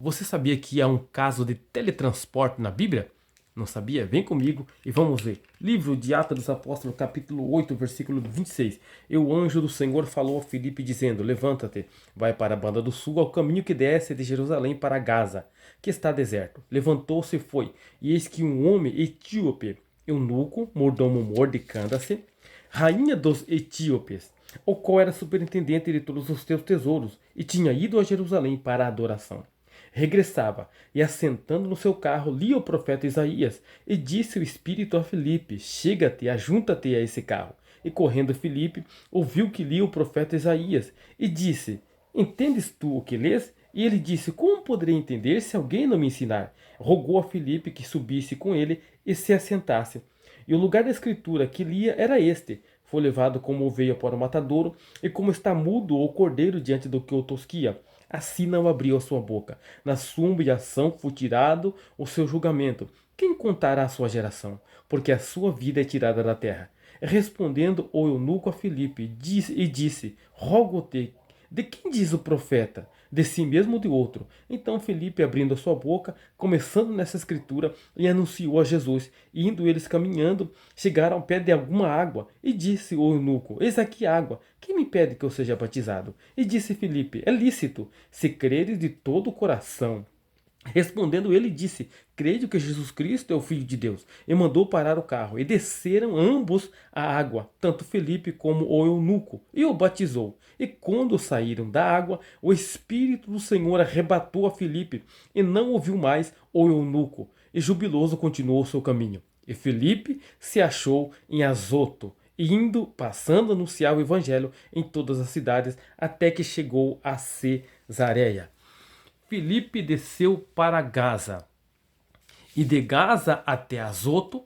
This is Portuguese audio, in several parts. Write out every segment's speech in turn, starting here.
Você sabia que há um caso de teletransporte na Bíblia? Não sabia? Vem comigo e vamos ver. Livro de Atos dos Apóstolos, capítulo 8, versículo 26. E o anjo do Senhor falou a Filipe, dizendo: Levanta-te, vai para a banda do sul, ao caminho que desce de Jerusalém para Gaza, que está deserto. Levantou-se e foi. E eis que um homem etíope, eunuco, mordomo mor de Candace, rainha dos etíopes, o qual era superintendente de todos os teus tesouros, e tinha ido a Jerusalém para a adoração. Regressava, e assentando no seu carro, lia o profeta Isaías, e disse o Espírito a Filipe: Chega-te, ajunta-te a esse carro. E correndo Filipe, ouviu que lia o profeta Isaías, e disse: Entendes tu o que lês? E ele disse: Como poderei entender se alguém não me ensinar? Rogou a Filipe que subisse com ele e se assentasse. E o lugar da escritura que lia era este: Foi levado como ovelha para o matadouro, e como está mudo o cordeiro diante do que o tosquia, assim não abriu a sua boca. Na sua humilhação foi tirado o seu julgamento. Quem contará a sua geração? Porque a sua vida é tirada da terra. Respondendo o eunuco a Filipe, disse: Rogo-te, de quem diz o profeta? De si mesmo ou de outro? Então Filipe, abrindo a sua boca, começando nessa escritura, lhe anunciou a Jesus. E indo eles caminhando, chegaram ao pé de alguma água. E disse o eunuco: Eis aqui água. Quem me pede que eu seja batizado? E disse Filipe: É lícito, se creres de todo o coração. Respondendo ele, disse: Creio que Jesus Cristo é o Filho de Deus. E mandou parar o carro. E desceram ambos a água, tanto Felipe como o eunuco, e o batizou. E quando saíram da água, o Espírito do Senhor arrebatou a Felipe, e não ouviu mais o eunuco. E jubiloso continuou o seu caminho. E Felipe se achou em Azoto, indo, passando a anunciar o evangelho em todas as cidades, até que chegou a Cesareia. Filipe desceu para Gaza, e de Gaza até Azoto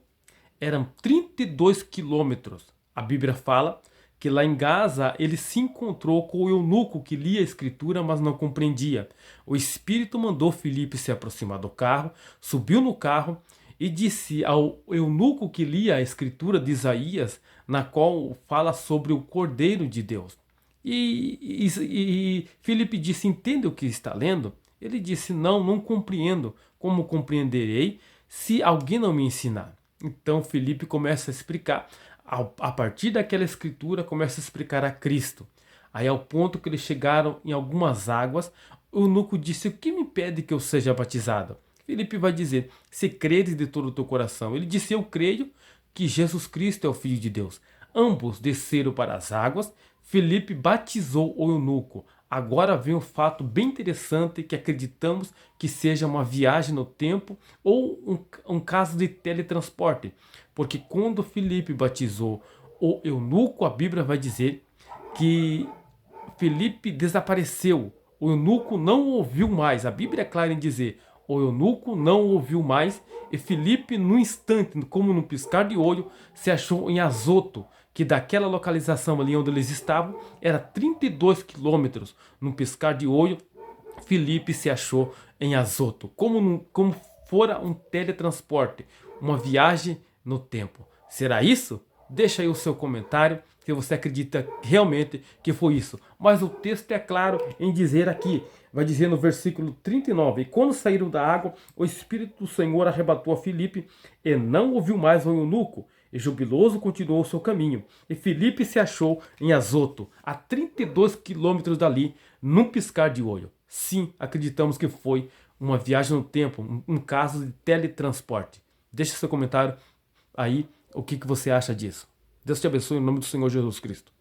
eram 32 quilômetros. A Bíblia fala que lá em Gaza ele se encontrou com o eunuco que lia a escritura, mas não compreendia. O Espírito mandou Filipe se aproximar do carro, subiu no carro e disse ao eunuco que lia a escritura de Isaías, na qual fala sobre o Cordeiro de Deus. E Filipe disse: Entende o que está lendo? Ele disse: Não compreendo. Como compreenderei se alguém não me ensinar? Então Filipe começa a explicar. A partir daquela escritura, começa a explicar a Cristo. Aí, ao ponto que eles chegaram em algumas águas, o eunuco disse: O que me pede que eu seja batizado? Filipe vai dizer: Se creres de todo o teu coração. Ele disse: Eu creio que Jesus Cristo é o Filho de Deus. Ambos desceram para as águas. Filipe batizou o eunuco. Agora vem um fato bem interessante que acreditamos que seja uma viagem no tempo ou um caso de teletransporte. Porque quando Filipe batizou o eunuco, a Bíblia vai dizer que Filipe desapareceu. O eunuco não ouviu mais. A Bíblia é clara em dizer: o eunuco não ouviu mais, e Filipe, no instante, como num piscar de olho, se achou em Azoto, que daquela localização ali onde eles estavam era 32 quilômetros. Num piscar de olho, Filipe se achou em Azoto, como fora um teletransporte, uma viagem no tempo. Será isso? Deixa aí o seu comentário se você acredita realmente que foi isso. Mas o texto é claro em dizer aqui, vai dizer no versículo 39: E quando saíram da água, o Espírito do Senhor arrebatou a Filipe, e não ouviu mais o eunuco, e jubiloso continuou o seu caminho. E Filipe se achou em Azoto, a 32 quilômetros dali, num piscar de olho. Sim, acreditamos que foi uma viagem no tempo, um caso de teletransporte. Deixe seu comentário aí, o que você acha disso. Deus te abençoe em nome do Senhor Jesus Cristo.